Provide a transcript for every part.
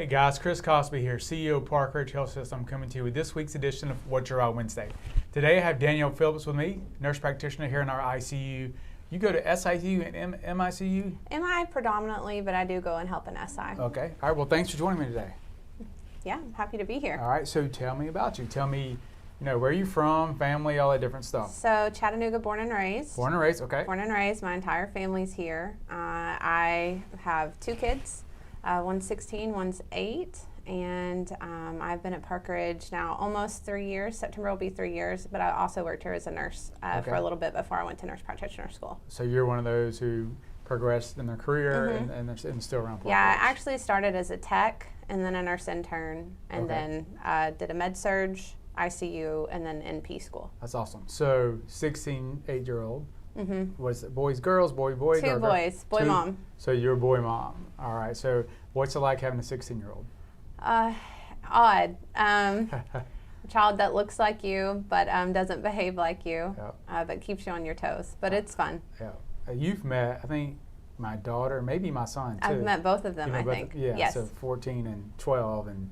Hey guys, Chris Cosby here, CEO of Parkridge Health System, coming to you with this week's edition of What's Your Eye Wednesday. Today I have Danielle Phillips with me, nurse practitioner here in our ICU. You go to SICU and MICU? MI predominantly, but I do go and help in SI. Okay. All right, well thanks for joining me today. Yeah, I'm happy to be here. All right, so tell me about you. Tell me, where you're from, family, all that different stuff. So Chattanooga, born and raised. Born and raised, okay. Born and raised, my entire family's here. I have two kids, one's 16, one's 8, and I've been at Parkridge now almost 3 years. September will be 3 years, but I also worked here as a nurse for a little bit before I went to nurse practitioner school. So you're one of those who progressed in their career and still around Parkridge. Yeah, I actually started as a tech and then a nurse intern, and then did a med surge, ICU, and then NP school. That's awesome. So 16, 8-year-old. Was it boys, girls, boy, boy? Two boys, boy, mom. So you're a boy mom. All right. So what's it like having a 16-year-old? Odd. A child that looks like you, but doesn't behave like you, but keeps you on your toes. But it's fun. Yeah. You've met, I think, my daughter, maybe my son too. I've met both of them, I think. Yeah. Yes. So 14 and 12, and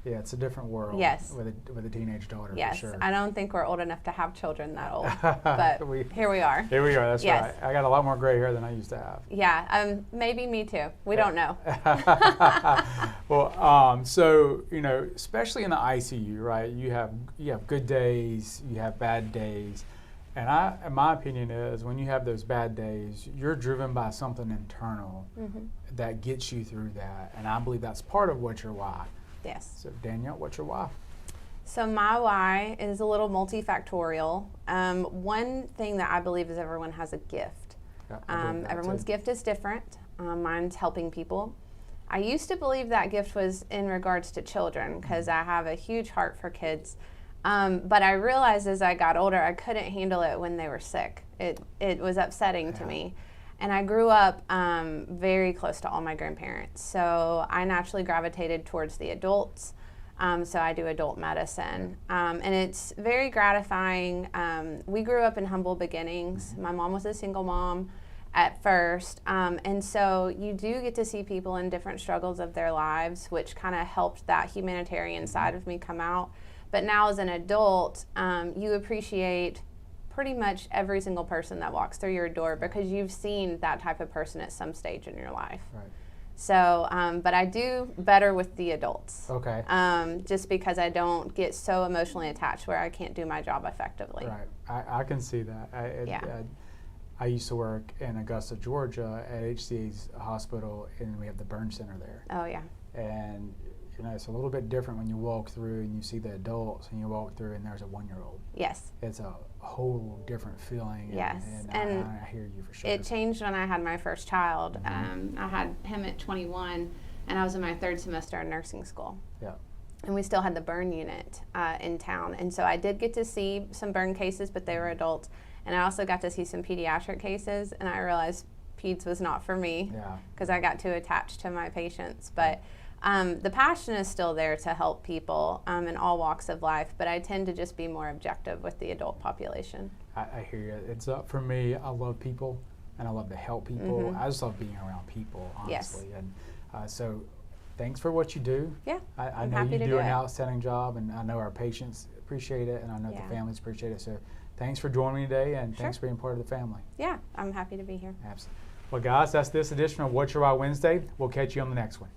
yeah, it's a different world. Yes. With a teenage daughter. Yes. For sure. I don't think we're old enough to have children that old, but here we are. Here we are. That's yes. right. I got a lot more gray hair than I used to have. Yeah. Maybe me too. We don't know. Well, so especially in the ICU, right? You have good days, you have bad days, and my opinion is when you have those bad days, you're driven by something internal that gets you through that, and I believe that's part of what's your why. Yes. So Danielle, what's your why? So my why is a little multifactorial. One thing that I believe is everyone has a gift. Yeah, everyone's gift is different. Mine's helping people. I used to believe that gift was in regards to children because I have a huge heart for kids. But I realized as I got older, I couldn't handle it when they were sick. It was upsetting to me. And I grew up very close to all my grandparents. So I naturally gravitated towards the adults. So I do adult medicine. And it's very gratifying. We grew up in humble beginnings. My mom was a single mom at first. And so you do get to see people in different struggles of their lives, which kind of helped that humanitarian side of me come out. But now as an adult, you appreciate pretty much every single person that walks through your door because you've seen that type of person at some stage in your life. Right. So, but I do better with the adults. Okay. Just because I don't get so emotionally attached where I can't do my job effectively. Right. I can see that. I used to work in Augusta, Georgia at HCA's hospital, and we have the burn center there. Oh, yeah. And it's a little bit different when you walk through and you see the adults and you walk through and there's a 1-year-old. Yes. It's a whole different feeling. Yes. And I hear you for sure. It changed when I had my first child. I had him at 21 and I was in my 3rd semester in nursing school. Yeah. And we still had the burn unit in town. And so I did get to see some burn cases, but they were adults. And I also got to see some pediatric cases, and I realized peds was not for me because I got too attached to my patients. But the passion is still there to help people in all walks of life, but I tend to just be more objective with the adult population. I hear you. It's for me, I love people, and I love to help people. I just love being around people, honestly. Yes. And so thanks for what you do. Yeah, I know you do an outstanding job, and I know our patients appreciate it, and I know the families appreciate it. So thanks for joining me today, and thanks for being part of the family. Yeah, I'm happy to be here. Absolutely. Well, guys, that's this edition of What's Your Why Wednesday. We'll catch you on the next one.